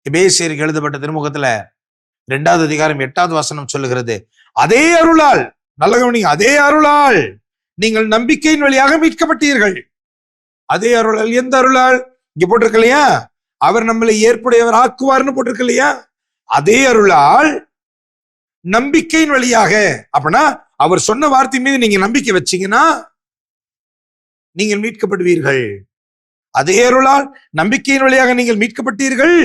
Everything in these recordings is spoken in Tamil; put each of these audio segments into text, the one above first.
எபேசியருக்கு எழுதப்பட்ட திருமுகத்துல 2வது அதிகாரம் 8வது வசனம் சொல்லுகிறது, அதே அருளால், நல்ல கவனிங்க, அதே அருளால் நீங்கள் நம்பிக்கையின் வழியாக மீட்கப்பட்டீர்கள். அதே அருளால். எந்த அருளால்? இங்க போட்டிருக்க இல்லையா, அவர் நம்மளை ஏற்புடையவர் ஆக்குவார்னு போட்டிருக்க இல்லையா, அதே அருளால் நம்பிக்கையின் வழியாக. அப்படின்னா அவர் சொன்ன வார்த்தை மீது நீங்க நம்பிக்கை வச்சீங்கன்னா நீங்கள் மீட்கப்படுவீர்கள். அதே அருளால் நம்பிக்கையின் வழியாக நீங்கள் மீட்கப்பட்டீர்கள்.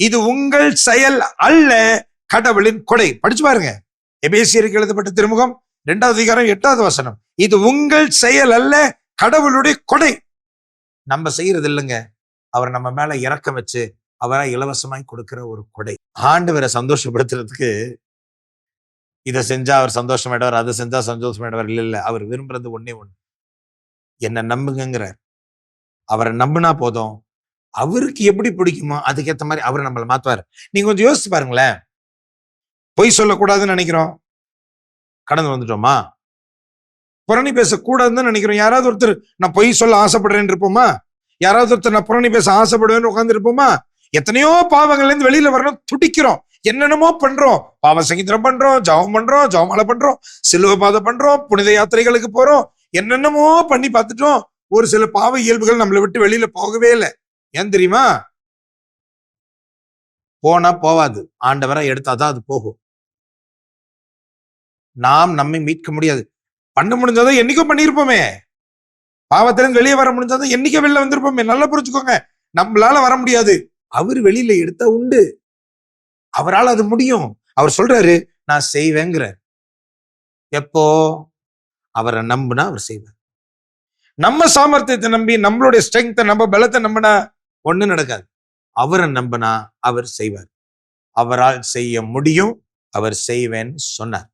இது உங்கள் செயல் அல்ல, கடவுளின் கொடை. படிச்சு பாருங்க, எபேசியருக்கு எழுதப்பட்ட திருமுகம் 2வது அதிகாரம் 8வது வசனம். இது உங்கள் செயல் அல்ல, கடவுளுடைய கொடை. நம்ம செய்யறது இல்லைங்க, அவர் நம்ம மேல இரக்கம் வச்சு அவரை இலவசமாய் கொடுக்கிற ஒரு கொடை. ஆண்டவரை சந்தோஷப்படுத்துறதுக்கு இதை செஞ்சா அவர் சந்தோஷமாயிடுவார், அதை செஞ்சா சந்தோஷமாயிடுவார். இல்ல, அவர் விரும்புறது ஒன்னே ஒண்ணு, என்ன நம்புங்கிறார். அவரை நம்பினா போதும், அவருக்கு எப்படி பிடிக்குமோ அதுக்கேற்ற மாதிரி அவரை நம்மளை மாத்துவார். நீங்க கொஞ்சம் யோசிச்சு பாருங்களேன். பொய் சொல்லக்கூடாதுன்னு நினைக்கிறோம், கடந்து வந்துட்டோமா? புரணி பேசக்கூடாதுன்னு நினைக்கிறோம், யாராவது ஒருத்தர் நான் பொய் சொல்ல ஆசைப்படுறேன்னு இருப்போமா? யாராவது ஒருத்தர் நான் புரணி பேச ஆசைப்படுவேன்னு உட்கார்ந்து இருப்போமா? எத்தனையோ பாவங்கள்ல இருந்து வெளியில வரணும் துடிக்கிறோம், என்னென்னமோ பண்றோம், பாவ சங்கீதம் பண்றோம், ஜெபம் பண்றோம், ஜெபமாலை பண்றோம், சிலுவை பாதை பண்றோம், புனித யாத்திரைகளுக்கு போறோம், என்னென்னமோ பண்ணி பார்த்துட்டோம். ஒரு சில பாவ இயல்புகள் நம்மளை விட்டு வெளியில போகவே இல்லை. ஏன் தெரியுமா? போனா போவாது, ஆண்டவரை எடுத்தாதான் அது போகும். நாம் நம்மை மீட்க முடியாது. பண்ண முடிஞ்சாதான் என்னைக்கோ பண்ணிருப்போமே, பாவத்திலிருந்து வெளியே வர முடிஞ்சாதான் என்னைக்கோ வெளில வந்திருப்போமே. நல்லா புரிஞ்சுக்கோங்க, நம்மளால வர முடியாது, அவர் வெளியில எடுத்தா உண்டு, அவரால் அது முடியும். அவர் சொல்றாரு நான் செய்வேங்கிற. எப்போ? அவரை நம்புனா அவர் செய்வார். நம்ம சாமர்த்தியத்தை நம்பி, நம்மளுடைய ஸ்ட்ரென்த்தை, நம்ம பலத்தை நம்பினா ஒண்ணு நடக்காது. அவரை நம்பினா அவர் செய்வார். அவரால் செய்ய முடியும், அவர் செய்வேன்னு சொன்னார்.